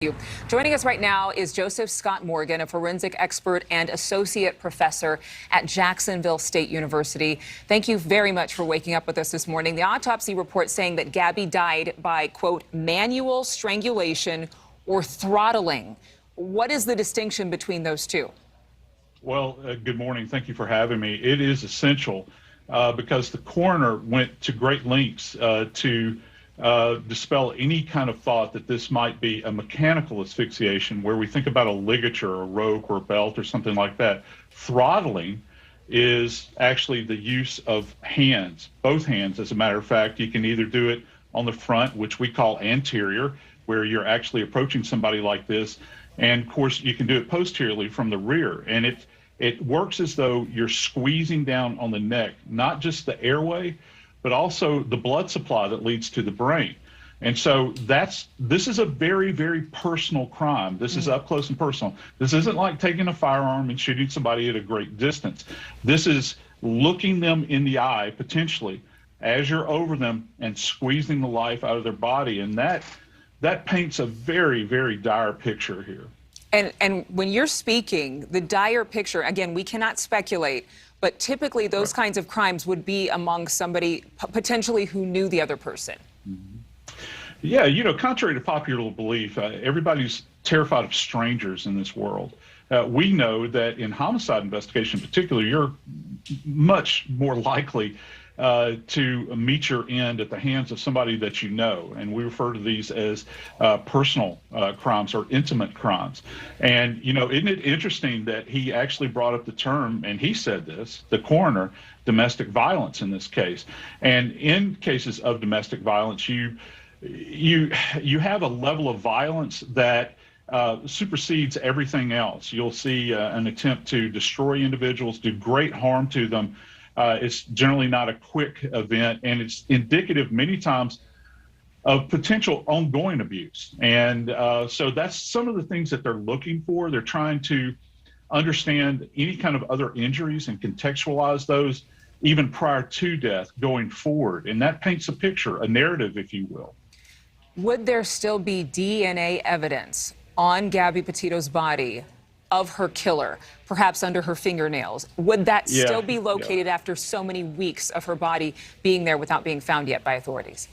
You. Joining us right now is Joseph Scott Morgan, a forensic expert and associate professor at Jacksonville State University. Thank you very much for waking up with us this morning. The autopsy report saying that Gabby died by, quote, manual strangulation or throttling. What is the distinction between those two? Well, good morning. Thank you for having me. It is essential because the coroner went to great lengths to dispel any kind of thought that this might be a mechanical asphyxiation where we think about a ligature or rope or belt or something like that. Throttling is actually the use of hands, both hands. As a matter of fact, you can either do it on the front, which we call anterior, where you're actually approaching somebody like this. And of course, you can do it posteriorly from the rear. And it works as though you're squeezing down on the neck, not just the airway, but also the blood supply that leads to the brain. And so this is a very, very personal crime. This is up close and personal. This isn't like taking a firearm and shooting somebody at a great distance. This is looking them in the eye, potentially, as you're over them and squeezing the life out of their body. And that paints a very, very dire picture here. And when you're speaking, the dire picture, again, we cannot speculate, but typically those kinds of crimes would be among somebody potentially who knew the other person. Yeah, you know, contrary to popular belief, everybody's terrified of strangers in this world. We know that in homicide investigation in particular, you're much more likely to meet your end at the hands of somebody that you know. And we refer to these as personal crimes or intimate crimes. And, you know, isn't it interesting that he actually brought up the term, and he said this, the coroner, domestic violence in this case. And in cases of domestic violence, you have a level of violence that supersedes everything else. You'll see an attempt to destroy individuals, do great harm to them. It's generally not a quick event, and it's indicative many times of potential ongoing abuse. And so that's some of the things that they're looking for. They're trying to understand any kind of other injuries and contextualize those even prior to death going forward. And that paints a picture, a narrative, if you will. Would there still be DNA evidence on Gabby Petito's body of her killer, perhaps under her fingernails? Would that still be located after so many weeks of her body being there without being found yet by authorities?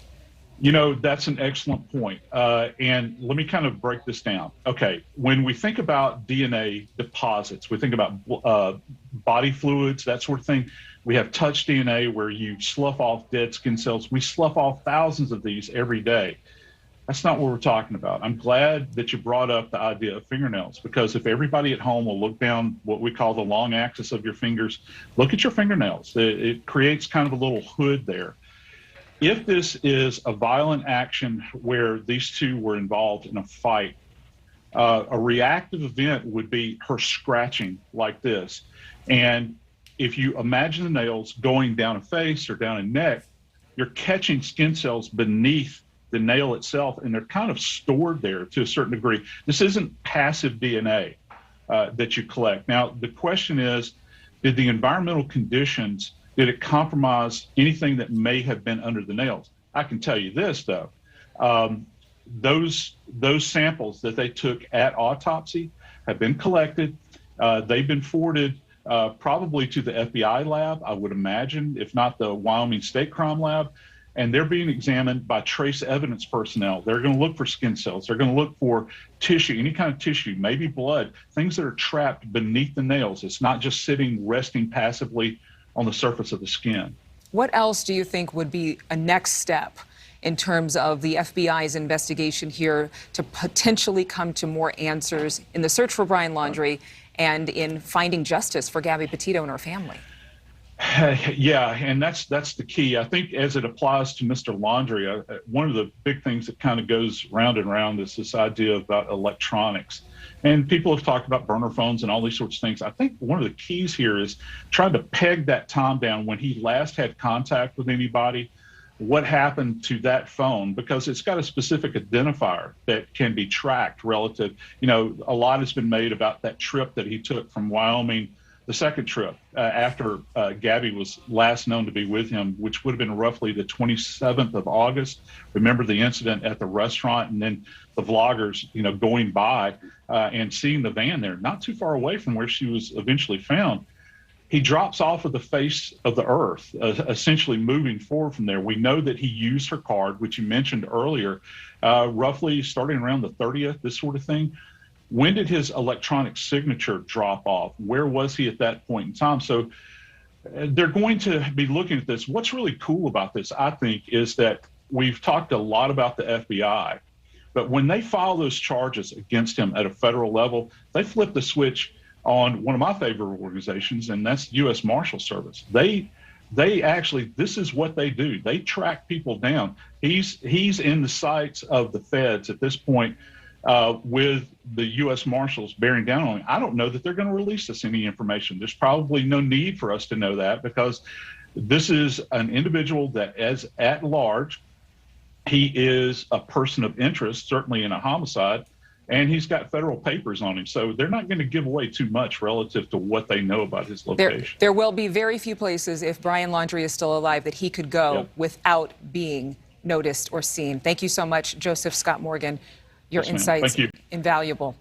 You know, that's an excellent point. And let me kind of break this down. Okay, when we think about DNA deposits, we think about body fluids, that sort of thing. We have touch DNA where you slough off dead skin cells. We slough off thousands of these every day. That's not what we're talking about. I'm glad that you brought up the idea of fingernails, because if everybody at home will look down what we call the long axis of your fingers, look at your fingernails. It creates kind of a little hood there. If this is a violent action where these two were involved in a fight, a reactive event would be her scratching like this. And if you imagine the nails going down a face or down a neck, you're catching skin cells beneath the nail itself, and they're kind of stored there to a certain degree. This isn't passive DNA that you collect. Now, the question is, did the environmental conditions, did it compromise anything that may have been under the nails? I can tell you this, though. Those samples that they took at autopsy have been collected. They've been forwarded probably to the FBI lab, I would imagine, if not the Wyoming State Crime Lab. And they're being examined by trace evidence personnel. They're going to look for skin cells. They're going to look for tissue, any kind of tissue, maybe blood, things that are trapped beneath the nails. It's not just sitting, resting passively on the surface of the skin. What else do you think would be a next step in terms of the FBI's investigation here to potentially come to more answers in the search for Brian Laundrie and in finding justice for Gabby Petito and her family? Yeah, and that's the key. I think as it applies to Mr. Laundrie, one of the big things that kind of goes round and round is this idea about electronics. And people have talked about burner phones and all these sorts of things. I think one of the keys here is trying to peg that time down when he last had contact with anybody, what happened to that phone, because it's got a specific identifier that can be tracked relative. You know, a lot has been made about that trip that he took from Wyoming the second trip after Gabby was last known to be with him, which would have been roughly the 27th of August. Remember the incident at the restaurant, and then the vloggers, going by and seeing the van there, not too far away from where she was eventually found. He drops off of the face of the earth, essentially moving forward from there. We know that he used her card, which you mentioned earlier, roughly starting around the 30th, this sort of thing. When did his electronic signature drop off? Where was he at that point in time? So they're going to be looking at this. What's really cool about this, I think, is that we've talked a lot about the FBI, but when they file those charges against him at a federal level, they flip the switch on one of my favorite organizations, and that's U.S. Marshal Service. They actually, this is what they do. They track people down. He's in the sights of the feds at this point, with the U.S. Marshals bearing down on him. I don't know that they're going to release us any information. There's probably no need for us to know that, because this is an individual that is at large. He is a person of interest, certainly in a homicide, and he's got federal papers on him. So they're not going to give away too much relative to what they know about his location. There will be very few places, if Brian Laundrie is still alive, that he could go without being noticed or seen. Thank you so much, Joseph Scott Morgan. Your insights, invaluable.